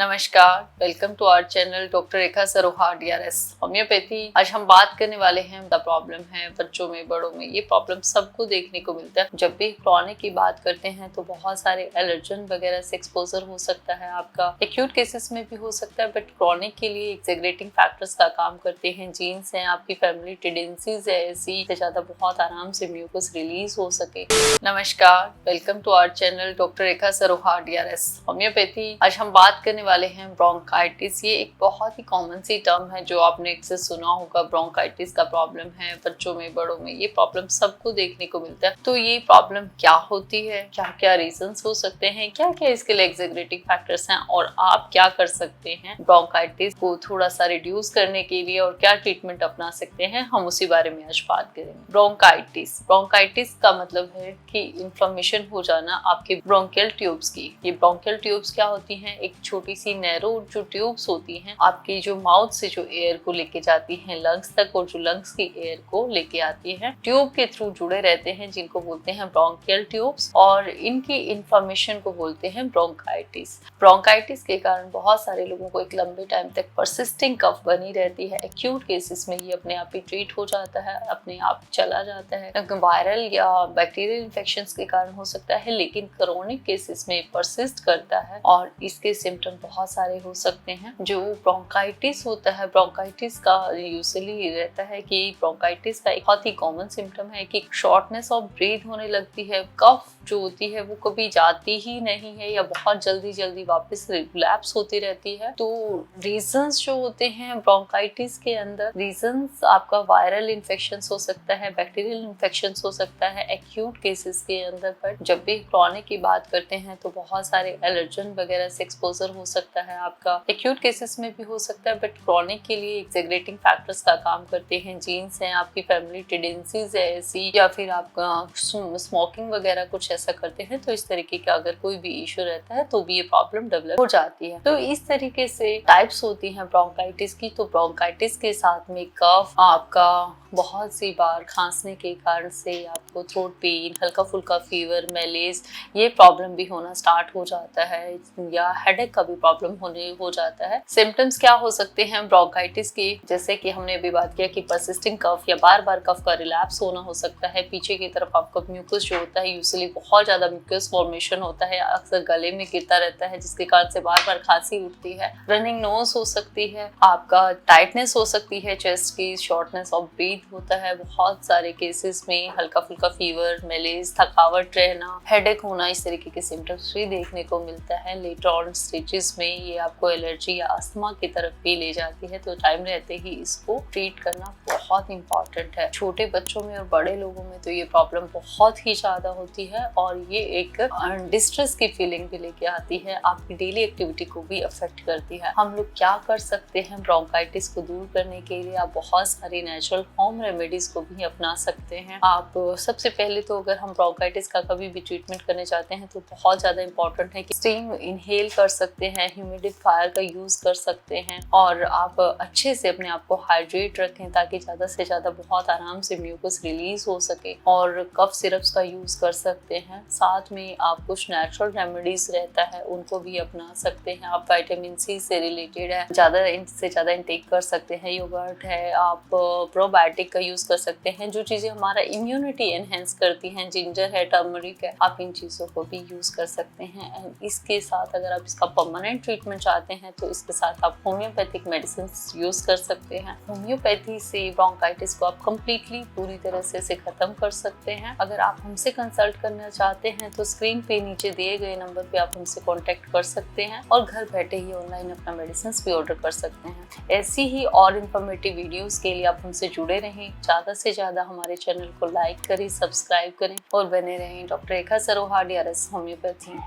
नमस्कार, welcome to our channel doctor Rekha Saroha DRS homeopathy. आज हम बात करने वाले हैं द प्रॉब्लम है बच्चों में, बड़ों में। ये प्रॉब्लम सबको देखने को मिलता है। जब भी क्रॉनिक की बात करते हैं तो बहुत सारे एलर्जन वगैरह से एक्सपोजर हो सकता है आपका। एक्यूट केसेस में भी हो सकता है, बट क्रॉनिक के लिए एक्सेग्रेटिंग फैक्टर्स का काम करते हैं। जीन्स हैं, आपकी फैमिली टेंडेंसीज है ऐसी, से ज्यादा बहुत आराम से म्यूकस रिलीज हो सके। नमस्कार, welcome to our channel doctor Rekha Saroha DRS homeopathy. आज हम बात करने वाले हैं ब्रोंकाइटिस। ये एक बहुत ही कॉमन सी टर्म है जो आपने अक्सर सुना होगा। ब्रोंकाइटिस का प्रॉब्लम है बच्चों में, बड़ों में। ये प्रॉब्लम सबको देखने को मिलता है। तो ये प्रॉब्लम क्या होती है, क्या क्या रीजंस हो सकते हैं, क्या क्या इसके लिए एक्सेग्रेटिंग फैक्टर्स हैं और आप क्या कर सकते हैं ब्रोंकाइटिस को थोड़ा सा रिड्यूस करने के लिए, और क्या ट्रीटमेंट अपना सकते हैं, हम उसी बारे में आज बात करेंगे। ब्रोंकाइटिस का मतलब है कि इन्फ्लेमेशन हो जाना आपके ब्रोंकियल ट्यूब्स की। ये ब्रोंकियल ट्यूब्स क्या होती हैं? एक छोटी सी नैरो जो ट्यूब्स होती हैं आपकी, जो माउथ से जो एयर को लेके जाती हैं लंग्स तक, और जो लंग्स की एयर को लेके आती है ट्यूब के थ्रू जुड़े रहते हैं, जिनको बोलते हैं ब्रोंकियल ट्यूब्स। और इनकी इन्फ्लेमेशन को बोलते हैं ब्रोंकाइटिस। ब्रोंकाइटिस के कारण बहुत सारे लोगों को एक लंबे टाइम तक परसिस्टिंग कफ बनी रहती है। एक्यूट केसेस में ये अपने आप ही ट्रीट हो जाता है, अपने आप चला जाता है। वायरल या बैक्टीरियल इन्फेक्शंस के कारण हो सकता है, लेकिन क्रोनिक केसेस में परसिस्ट करता है और इसके सिम्टम बहुत सारे हो सकते हैं। जो ब्रोंकाइटिस होता है, ब्रोंकाइटिस का यूजुअली रहता है कि ब्रोंकाइटिस का एक बहुत ही कॉमन सिम्टम है कि शॉर्टनेस ऑफ ब्रीथ होने लगती है। कफ जो होती है वो कभी जाती ही नहीं है या बहुत जल्दी वापस रिलैप्स होती रहती है। तो रीजंस जो होते हैं ब्रोंकाइटिस के अंदर, रीजंस आपका वायरल इन्फेक्शंस हो सकता है, बैक्टीरियल इन्फेक्शंस हो सकता है एक्यूट केसेस के अंदर। पर जब भी क्रॉनिक की बात करते हैं तो बहुत सारे एलर्जन वगैरह से एक्सपोजर हो सकता है आपका। एक्यूट केसेस में भी हो सकता है, बट क्रॉनिक के लिए एक्सेग्रेटिंग फैक्टर्स का काम करते हैं। जीन्स हैं, आपकी फैमिली टेंडेंसीज है ऐसी, या फिर आपका स्मोकिंग वगैरह कुछ ऐसा करते हैं, तो इस तरीके का अगर कोई भी इश्यू रहता है तो भी ये प्रॉब्लम डेवलप हो जाती है। तो इस तरीके से टाइप्स होती हैं ब्रोंकाइटिस की। तो ब्रोंकाइटिस के साथ में कफ, आपका बहुत सी बार खांसने के कारण से आपको थ्रोट पेन, हल्का फुल्का फीवर, मैलेज, ये प्रॉब्लम भी होना स्टार्ट हो जाता है, या हेडेक का भी प्रॉब्लम होने हो जाता है। सिम्टम्स क्या हो सकते हैं ब्रोंकाइटिस के? जैसे कि हमने अभी बात किया कि परसिस्टिंग कफ या बार बार कफ का रिलैप्स होना हो सकता है। पीछे की तरफ आपका म्यूकस जो होता है, यूजुअली बहुत ज्यादा म्यूकस फॉर्मेशन होता है, अक्सर गले में गिरता रहता है, जिसके कारण से बार बार खांसी उठती है। रनिंग नोज हो सकती है, आपका टाइटनेस हो सकती है चेस्ट की, शॉर्टनेस ऑफ ब्रीथ होता है बहुत सारे केसेस में, हल्का फुल्का फीवर, मैलेज, थकावट रहना, हेडेक होना, इस तरीके के सिम्टम्स भी देखने को मिलता है। लेटर ऑन स्टेजेस में ये आपको एलर्जी या अस्थमा की तरफ भी ले जाती है, तो टाइम रहते ही इसको ट्रीट करना बहुत इंपॉर्टेंट है। छोटे बच्चों में और बड़े लोगों में तो ये प्रॉब्लम बहुत ही ज्यादा होती है, और ये एक डिस्ट्रेस की फीलिंग भी लेके आती है, आपकी डेली एक्टिविटी को भी अफेक्ट करती है। हम लोग क्या कर सकते हैं ब्रोंकाइटिस को दूर करने के लिए? आप बहुत सारी नेचुरल होम रेमेडीज को भी अपना सकते हैं। आप सबसे पहले तो अगर हम ब्रोंकाइटिस का कभी भी ट्रीटमेंट करने चाहते हैं तो बहुत ज्यादा इंपॉर्टेंट है कि स्टीम इनहेल कर सकते हैं, ह्यूमिडिफायर का यूज कर सकते हैं, और आप अच्छे से अपने आप को हाइड्रेट रखें ताकि ज्यादा से ज्यादा बहुत आराम से म्यूकस रिलीज हो सके। और कफ सिरप्स का यूज कर सकते हैं। साथ में आप कुछ नेचुरल रेमेडीज रहता है उनको भी अपना सकते हैं। आप विटामिन सी से रिलेटेड है ज्यादा से ज्यादा इंटेक कर सकते हैं। योगर्ट है, आप प्रोबायोटिक का यूज कर सकते हैं, जो चीजें हमारा इम्यूनिटी एनहेंस करती हैं। जिंजर है, टर्मरिक है, आप इन चीजों को भी यूज कर सकते हैं। एंड इसके साथ अगर आप इसका परमानेंट ट्रीटमेंट चाहते हैं तो इसके साथ आप होम्योपैथिक मेडिसिन यूज कर सकते हैं। होम्योपैथी से ब्रोंकाइटिस को आप कंप्लीटली पूरी तरह से इसे खत्म कर सकते हैं। अगर आप हमसे कंसल्ट करना चाहते हैं तो स्क्रीन पे नीचे दिए गए नंबर पे आप हमसे कांटेक्ट कर सकते हैं, और घर बैठे ही ऑनलाइन अपना मेडिसिन भी ऑर्डर कर सकते हैं। ऐसी ही और इन्फॉर्मेटिव वीडियोस के लिए आप हमसे जुड़े रहें। ज्यादा से ज्यादा हमारे चैनल को लाइक करें, सब्सक्राइब करें और बने रहें। Doctor Rekha Saroha DRS homeopathy.